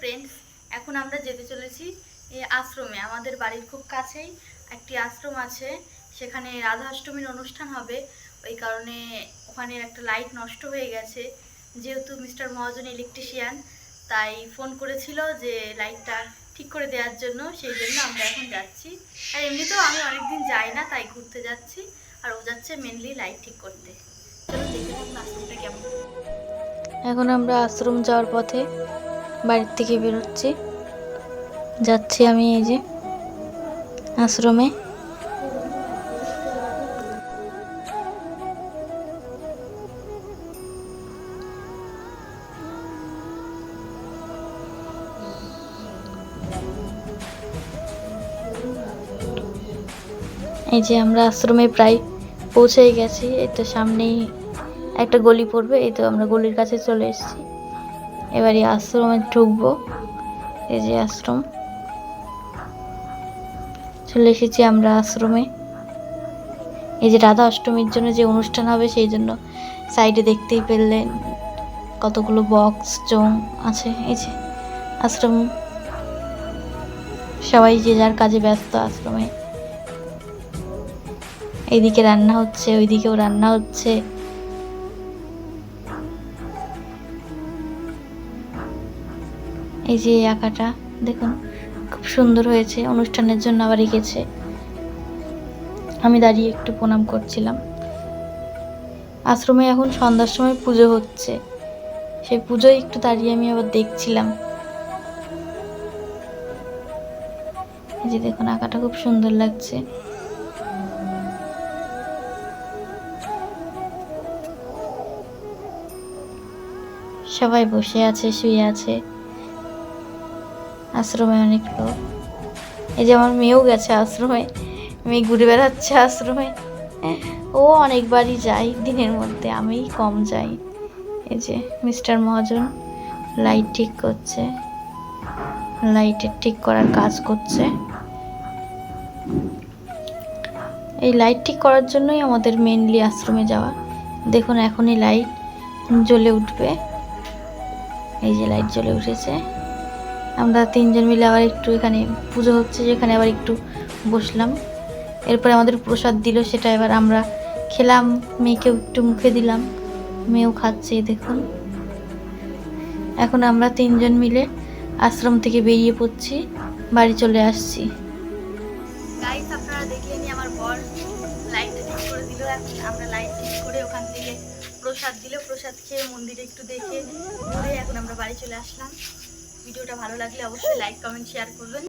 Friends, এখন আমরা যেতে চলেছি এই আশ্রমে। আমাদের বাড়ির খুব কাছেই একটি আশ্রম আছে, সেখানে রাধাষ্টমীর অনুষ্ঠান হবে। ওই কারণে ওখানে একটা লাইট নষ্ট হয়ে গেছে। যেহেতু মিস্টার মহাজন ইলেকট্রিশিয়ান, তাই ফোন করেছিল যে লাইটটা ঠিক করে দেওয়ার জন্য। সেই জন্য আমরা এখন যাচ্ছি। আর এমনিতেও আমি অনেকদিন যাই না, তাই ঘুরতে যাচ্ছি। আর ও যাচ্ছে মেনলি লাইট ঠিক করতে। চলো দেখে থাকুন আশ্রমটা কেমন। এখন আমরা আশ্রম যাওয়ার পথে বাড়ির থেকে বেরোচ্ছি, যাচ্ছি আমি এই যে আশ্রমে। এই যে আমরা আশ্রমে প্রায় পৌঁছেই গেছি। এই তো সামনেই একটা গলি পড়বে, এই তো আমরা গলির কাছে চলে এসেছি। এবারে আশ্রমে ঢুকবো। এই যে আশ্রম, চলে এসেছি আমরা আশ্রমে। এই যে রাধা অষ্টমীর জন্য যে অনুষ্ঠান হবে, সেই জন্য সাইডে দেখতেই পেলেন কতগুলো বক্স চোং আছে। এই যে আশ্রম, সবাই যে যার কাজে ব্যস্ত আশ্রমে। এইদিকে রান্না হচ্ছে, ওইদিকেও রান্না হচ্ছে। এই যে আঁকাটা দেখুন, খুব সুন্দর হয়েছে। অনুষ্ঠানের জন্য আবার এঁকেছে। আমি দাঁড়িয়ে একটু প্রণাম করছিলাম। আশ্রমে এখন সন্ধ্যার সময় পুজো হচ্ছে, সেই পুজোয় একটু দাঁড়িয়ে আমি আবার দেখছিলাম। এই যে দেখুন আঁকাটা খুব সুন্দর লাগছে। সবাই বসে আছে, শুয়ে আছে। আশ্রমে অনেক লোক। এই যে আমার মেয়েও গেছে আশ্রমে, মেয়ে ঘুরে বেড়াচ্ছে আশ্রমে। ও অনেকবারই যায় দিনের মধ্যে, আমি কম যাই। এই যে মিস্টার মহাজন লাইট ঠিক করছে, লাইটের ঠিক করার কাজ করছে। এই লাইট ঠিক করার জন্যই আমাদের মেনলি আশ্রমে যাওয়া। দেখুন এখনই লাইট জ্বলে উঠবে। এই যে লাইট জ্বলে উঠেছে। আমরা তিনজন মিলে আবার একটু, এখানে পুজো হচ্ছে যেখানে আবার একটু বসলাম। এরপরে আমাদের প্রসাদ দিল, সেটা এবার আমরা খেলাম। মেয়েকেও একটু মুখে দিলাম, মেয়েও খাচ্ছে। দেখুন এখন আমরা তিনজন মিলে আশ্রম থেকে বেরিয়ে পড়ছি, বাড়ি চলে আসছি। গাইস, আপনারা দেখলেনই আমার বর লাইটটা ঠিক করে দিল। এখন আমরা লাইট ঠিক করে ওখান থেকে প্রসাদ দিল, প্রসাদ খেয়ে মন্দিরে একটু দেখে ঘুরে এখন আমরা বাড়ি চলে আসলাম। ভিডিওটা ভালো লাগলে অবশ্যই লাইক, কমেন্ট, শেয়ার করবেন।